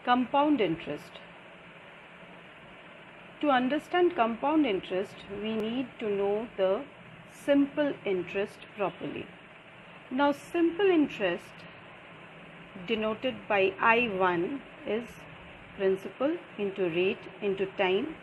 Compound interest. To understand compound interest, we need to know the simple interest properly. Now, simple interest denoted by I1 is principal into rate into time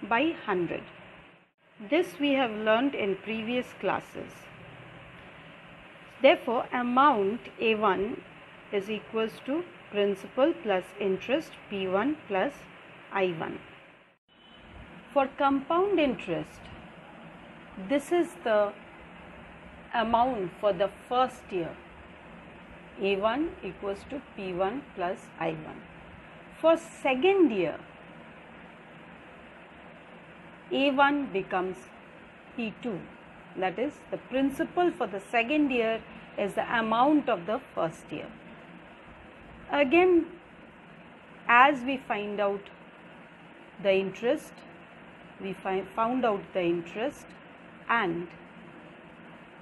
by 100. This we have learned in previous classes. Therefore, amount A1 is equals to principal plus interest P1 plus I1. For compound interest, this is the amount for the first year. A1 equals to P1 plus I1. For second year, A1 becomes P2. That is, the principal for the second year is the amount of the first year. Again, as we find out the interest, we found out the interest, and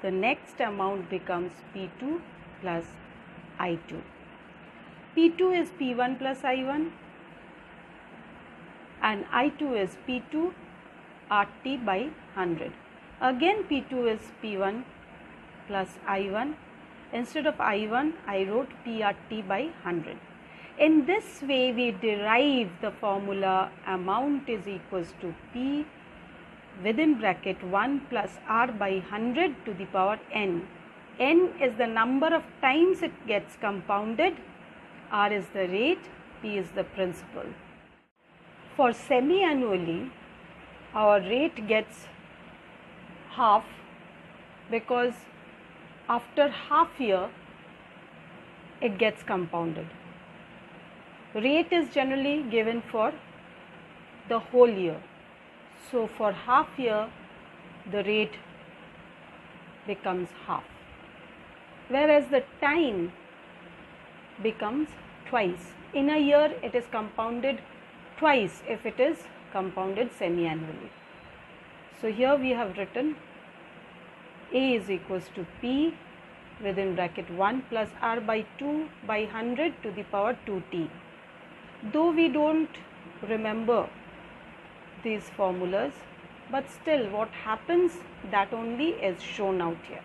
the next amount becomes P2 plus I2. P2 is P1 plus I1 and I2 is P2 RT by 100. Again P2 is P1 plus I1. Instead of I1, I wrote PRT by 100. In this way, we derive the formula amount is equals to P within bracket 1 plus R by 100 to the power N. N is the number of times it gets compounded, R is the rate, P is the principal. For semi-annually, our rate gets half because after half year it gets compounded. Rate is generally given for the whole year. So for half year the rate becomes half, whereas the time becomes twice. In a year it is compounded twice if it is compounded semi-annually. So here we have written A is equals to P within bracket 1 plus R by 2 by 100 to the power 2t. Though we don't remember these formulas, but still what happens, that only is shown out here.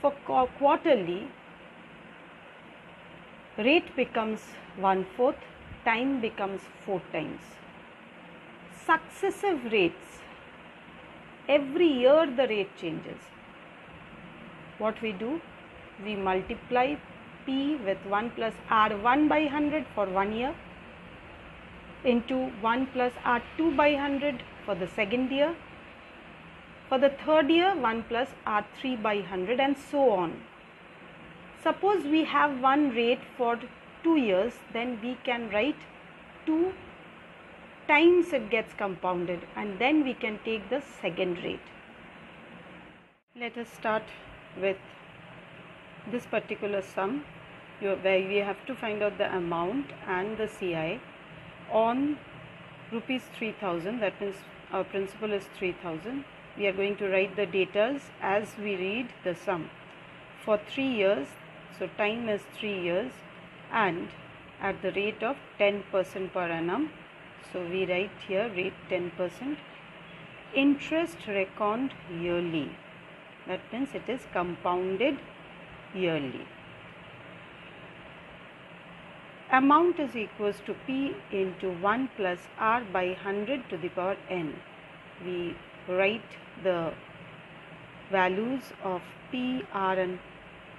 For quarterly, rate becomes 1/4, time becomes 4 times. Successive rates, every year the rate changes. What we do? We multiply P with 1 plus R1 by 100 for 1 year into 1 plus R2 by 100 for the second year. For the third year, 1 plus R3 by 100 and so on. Suppose we have one rate for 2 years, then we can write 2 times it gets compounded and then we can take the second rate. Let us start with this particular sum where we have to find out the amount and the CI on rupees 3000. That means our principal is 3000. We are going to write the datas as we read the sum for 3 years. So time is 3 years and at the rate of 10% per annum. So we write here rate 10%. Interest reckoned yearly. That means it is compounded yearly. Amount is equals to P into 1 plus R by 100 to the power N. We write the values of P, R and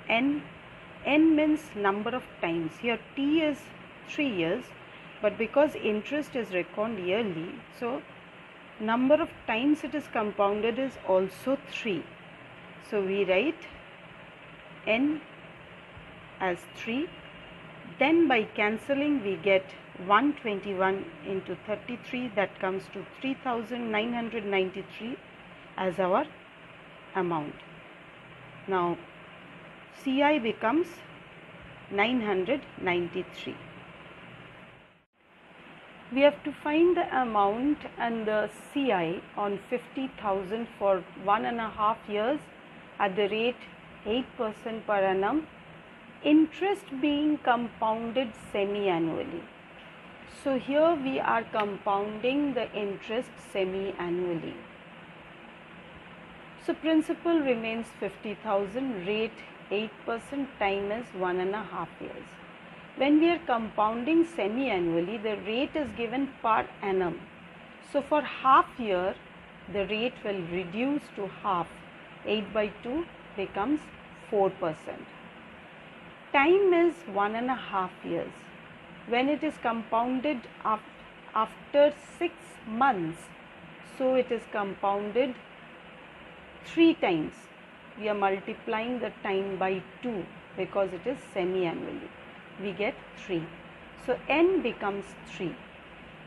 N. N means number of times. Here T is 3 years, but because interest is reckoned yearly, so number of times it is compounded is also 3. So we write N as 3. Then by cancelling we get 121 into 33, that comes to 3993 as our amount. Now CI becomes 993. We have to find the amount and the CI on 50,000 for 1.5 years at the rate 8% per annum, interest being compounded semi-annually. So here we are compounding the interest semi-annually. So principal remains 50,000, rate 8%, time is 1.5 years. When we are compounding semi-annually, the rate is given per annum. So for half year, the rate will reduce to half. 8 by 2 becomes 4%. Time is 1.5 years. When it is compounded after 6 months, so it is compounded 3 times. We are multiplying the time by 2 because it is semi-annually. We get 3. So n becomes 3.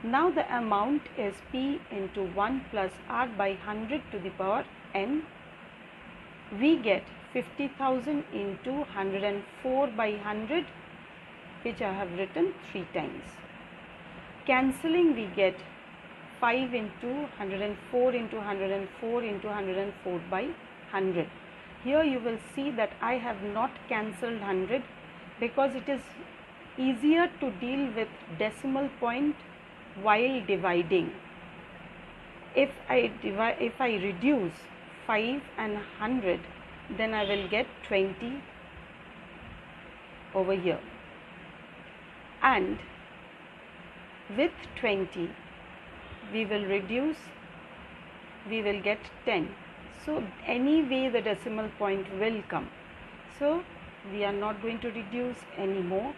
Now the amount is P into 1 plus R by 100 to the power n. We get 50,000 into 104 by 100, which I have written 3 times. Cancelling, we get 5 into 104 into 104 into 104 by 100. Here you will see that I have not cancelled 100 because it is easier to deal with decimal point while dividing. If I reduce 5 and 100, then I will get 20 over here, and with 20 we will reduce, we will get 10. So anyway the decimal point will come, so we are not going to reduce anymore.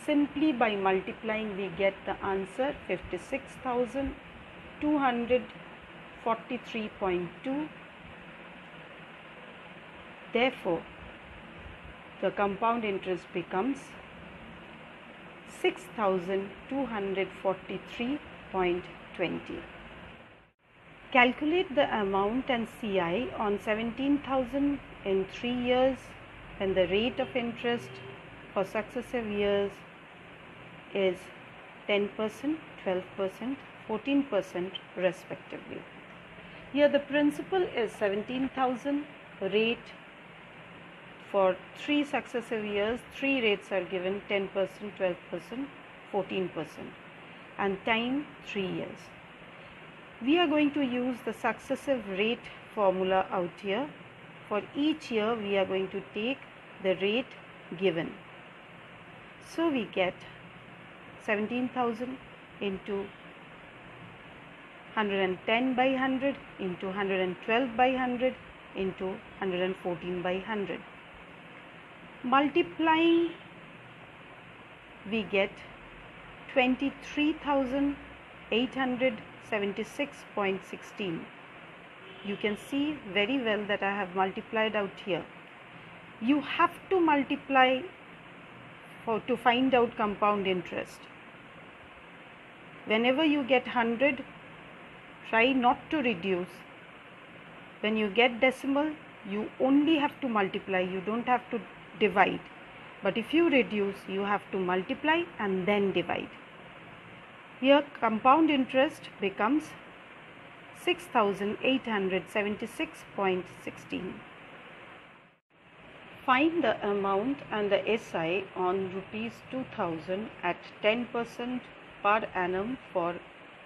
Simply by multiplying we get the answer 56,243.2. Therefore the compound interest becomes 6,243.20. Calculate the amount and CI on 17,000 in 3 years when the rate of interest for successive years is 10%, 12%, 14% respectively. Here the principal is 17,000, rate for 3 successive years, 3 rates are given, 10%, 12%, 14%, and time 3 years. We are going to use the successive rate formula out here. For each year we are going to take the rate given. So we get 17,000 into 110 by 100 into 112 by 100 into 114 by 100. Multiply, we get 23,876.16. You can see very well that I have multiplied out here. You have to multiply to find out compound interest. Whenever you get 100, try not to reduce. When you get decimal, you only have to multiply, you don't have to divide. But if you reduce, you have to multiply and then divide. Here compound interest becomes 6,876.16. Find the amount and the SI on rupees 2,000 at 10% per annum for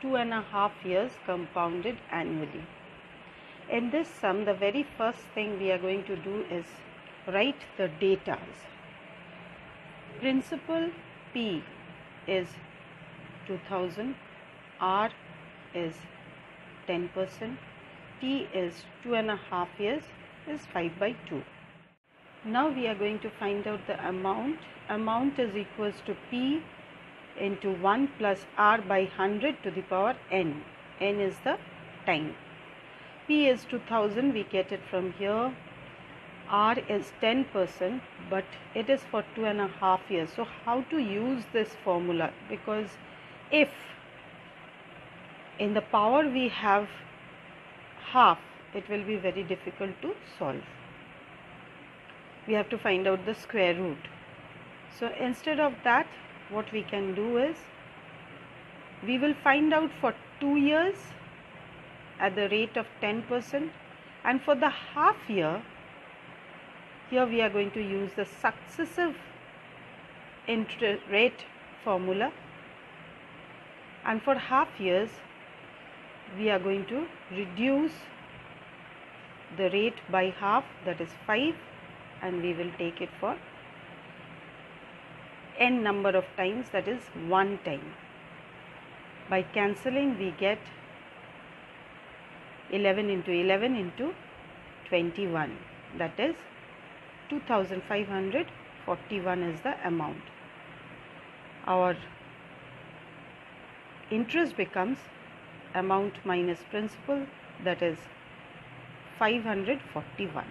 2.5 years compounded annually. In this sum, the very first thing we are going to do is write the datas. Principal P is 2,000, R is 10%, T is 2.5 years, is 5 by 2. Now we are going to find out the amount. Amount is equals to P into 1 plus R by 100 to the power n. N is the time. P is 2,000, we get it from here. R is 10%, but it is for 2.5 years. So how to use this formula? Because if in the power we have half, it will be very difficult to solve. We have to find out the square root. So instead of that, what we can do is, we will find out for 2 years at the rate of 10%, and for the half year, here we are going to use the successive interest rate formula. and for half years we are going to reduce the rate by half, that is 5, and we will take it for n number of times, that is 1 time. By cancelling we get 11 into 11 into 21, that is 2541 is the amount. Our interest becomes amount minus principal, that is 541.